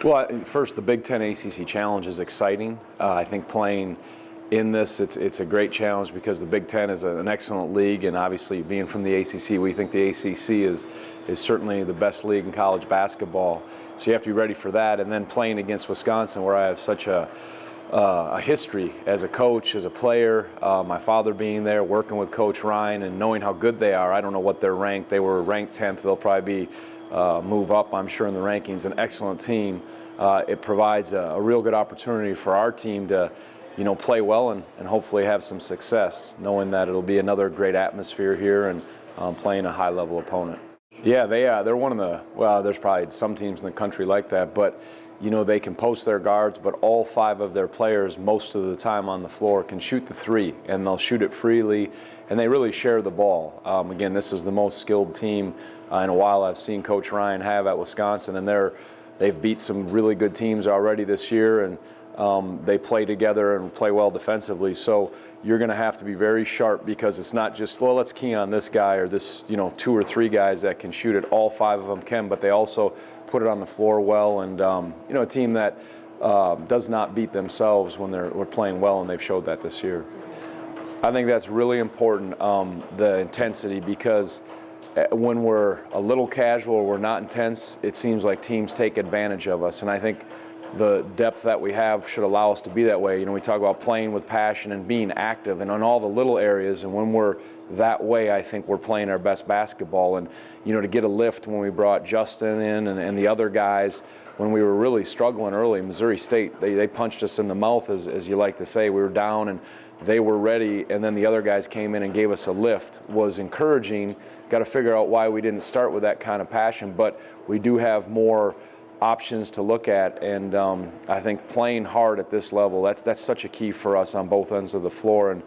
Well, first, the Big Ten ACC Challenge is exciting. I think playing in this, it's a great challenge because the Big Ten is an excellent league, and obviously being from the ACC, we think the ACC is certainly the best league in college basketball. So you have to be ready for that, and then playing against Wisconsin, where I have such a history as a coach, as a player, my father being there, working with Coach Ryan, and knowing how good they are. I don't know what they're ranked. They were ranked 10th. They'll probably be move up, I'm sure, in the rankings. An excellent team. It provides a real good opportunity for our team to, play well and hopefully have some success, knowing that it'll be another great atmosphere here and playing a high-level opponent. Yeah, they're one of the, well, there's probably some teams in the country like that, but they can post their guards, but all 5 of their players most of the time on the floor can shoot the 3, and they'll shoot it freely, and they really share the ball. Again, this is the most skilled team in a while I've seen Coach Ryan have at Wisconsin, and they've beat some really good teams already this year, and they play together and play well defensively. So you're going to have to be very sharp because it's not just, well, let's key on this guy or this, 2 or 3 guys that can shoot it. All 5 of them can, but they also put it on the floor well, and a team that does not beat themselves when we're playing well, and they've showed that this year. I think that's really important, the intensity, because when we're a little casual or we're not intense, it seems like teams take advantage of us, and I think the depth that we have should allow us to be that way. We talk about playing with passion and being active and on all the little areas, and when we're that way, I think we're playing our best basketball. And to get a lift when we brought Justin in and the other guys, when we were really struggling early, Missouri State, they punched us in the mouth, as you like to say. We were down and they were ready, and then the other guys came in and gave us a lift. Was encouraging. Got to figure out why we didn't start with that kind of passion, but we do have more options to look at, and I think playing hard at this level, that's such a key for us on both ends of the floor. And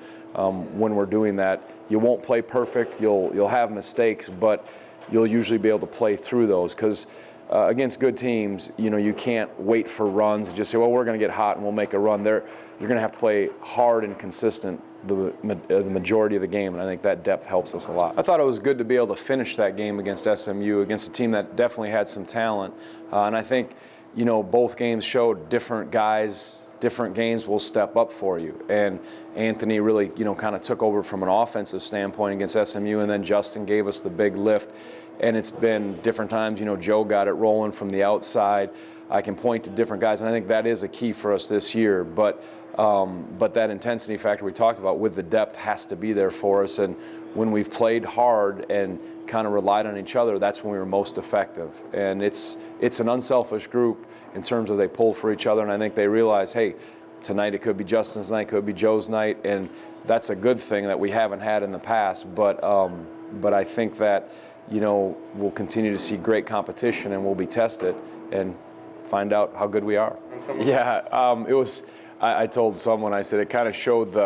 when we're doing that, you won't play perfect, you'll have mistakes, but you'll usually be able to play through those, because against good teams, you can't wait for runs and just say, well, we're going to get hot and we'll make a run. You're going to have to play hard and consistent the majority of the game, and I think that depth helps us a lot. I thought it was good to be able to finish that game against SMU, against a team that definitely had some talent, and I think both games showed different guys, different games will step up for you, and Anthony really kind of took over from an offensive standpoint against SMU, and then Justin gave us the big lift, and it's been different times. Joe got it rolling from the outside. I can point to different guys, and I think that is a key for us this year, but that intensity factor we talked about with the depth has to be there for us. And when we've played hard and kind of relied on each other, that's when we were most effective. And it's an unselfish group in terms of they pull for each other, and I think they realize, hey, tonight it could be Justin's night, it could be Joe's night, and that's a good thing that we haven't had in the past. But I think that we'll continue to see great competition, and we'll be tested and find out how good we are. Yeah, it was. I told someone, I said it kind of showed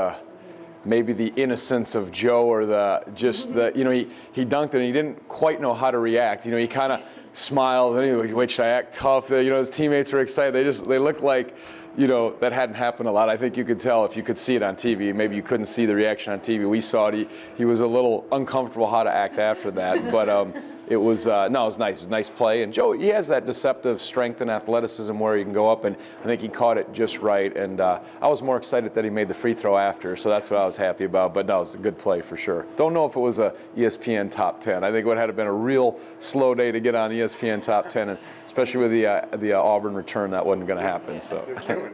maybe the innocence of Joe, or he dunked it and he didn't quite know how to react. He kind of smiled and he wait, should I act tough? His teammates were excited. They looked like that hadn't happened a lot. I think you could tell if you could see it on TV. Maybe you couldn't see the reaction on TV. We saw it. He was a little uncomfortable how to act after that, but it was it was nice. It was a nice play. And Joe, he has that deceptive strength and athleticism where he can go up, and I think he caught it just right. And I was more excited that he made the free throw after, so that's what I was happy about. But no, it was a good play for sure. Don't know if it was a ESPN top 10. I think it would have been a real slow day to get on ESPN top 10, and especially with the Auburn return, that wasn't going to happen. So.